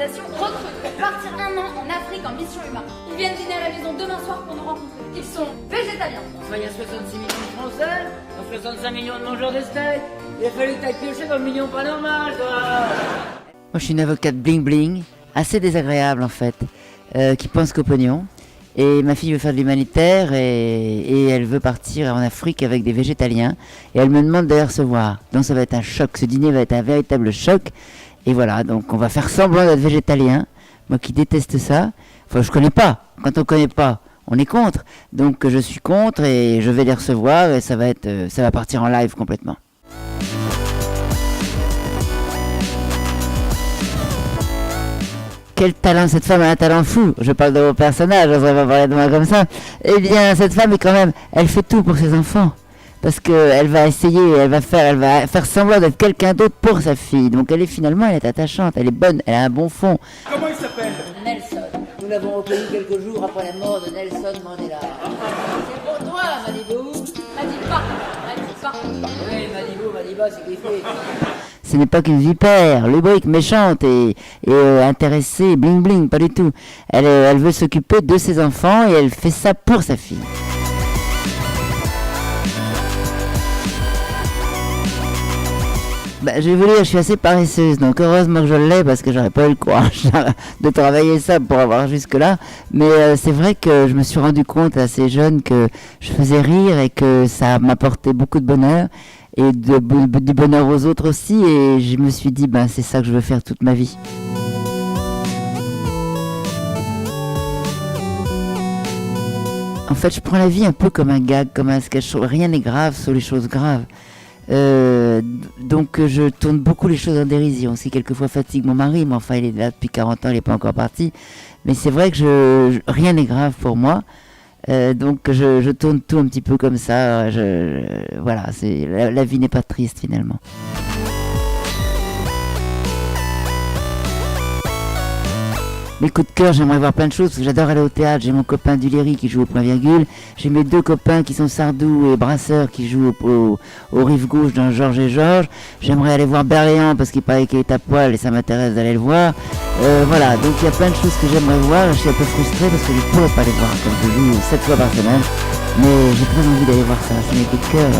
organisation recrute pour partir un an en Afrique en mission humaine. Ils viennent dîner à la maison demain soir pour nous rencontrer. Ils sont végétaliens. Enfin, il y a 66 millions de Français, il y a 65 millions de mangeurs de steak. Il a fallu que t'ailles piocher dans le million pas normal, toi. Moi, je suis une avocate bling-bling, assez désagréable en fait, qui pense qu'au pognon. Et ma fille veut faire de l'humanitaire et elle veut partir en Afrique avec des végétaliens. Et elle me demande de les recevoir. Donc ça va être un choc, ce dîner va être un véritable choc. Et voilà, donc on va faire semblant d'être végétalien. Moi qui déteste ça. Enfin, je connais pas. Quand on connaît pas, on est contre. Donc je suis contre et je vais les recevoir et ça va partir en live complètement. Quel talent, cette femme a un talent fou. Je parle de vos personnages, je n'oserais pas parler de moi comme ça. Eh bien, cette femme est quand même, elle fait tout pour ses enfants. Parce qu'elle va essayer, elle va faire semblant d'être quelqu'un d'autre pour sa fille. Donc elle est attachante, elle est bonne, elle a un bon fond. Comment il s'appelle? Nelson. Nous l'avons reconnu quelques jours après la mort de Nelson Mandela. C'est pour toi, Malibu. Madiba. Oui, Madiba, c'est kiffé. Ce n'est pas qu'une vipère, lubrique, méchante et intéressée, bling bling, pas du tout. Elle veut s'occuper de ses enfants et elle fait ça pour sa fille. Je vais vous dire, je suis assez paresseuse, donc heureusement que je l'ai parce que j'aurais pas eu le courage de travailler ça pour avoir jusque là. Mais c'est vrai que je me suis rendu compte assez jeune que je faisais rire et que ça m'apportait beaucoup de bonheur. Et du bonheur aux autres aussi, et je me suis dit, c'est ça que je veux faire toute ma vie. En fait, je prends la vie un peu comme un gag, comme un sketch, rien n'est grave sauf les choses graves. Donc je tourne beaucoup les choses en dérision, ce qui quelquefois fatigue mon mari, mais enfin il est là depuis 40 ans, il n'est pas encore parti. Mais c'est vrai que rien n'est grave pour moi. Donc je tourne tout un petit peu comme ça. Voilà, la vie n'est pas triste finalement. Mes coups de cœur, j'aimerais voir plein de choses parce que j'adore aller au théâtre. J'ai mon copain Duléry qui joue au point virgule. J'ai mes deux copains qui sont Sardou et Brasseur qui jouent au Rive Gauche dans Georges et Georges. J'aimerais aller voir Berléand parce qu'il paraît qu'il est à poil et ça m'intéresse d'aller le voir. Voilà, donc il y a plein de choses que j'aimerais voir. Je suis un peu frustré parce que je ne pourrais pas les voir comme je joue 7 fois par semaine. Mais j'ai très envie d'aller voir ça. C'est mes coups de cœur.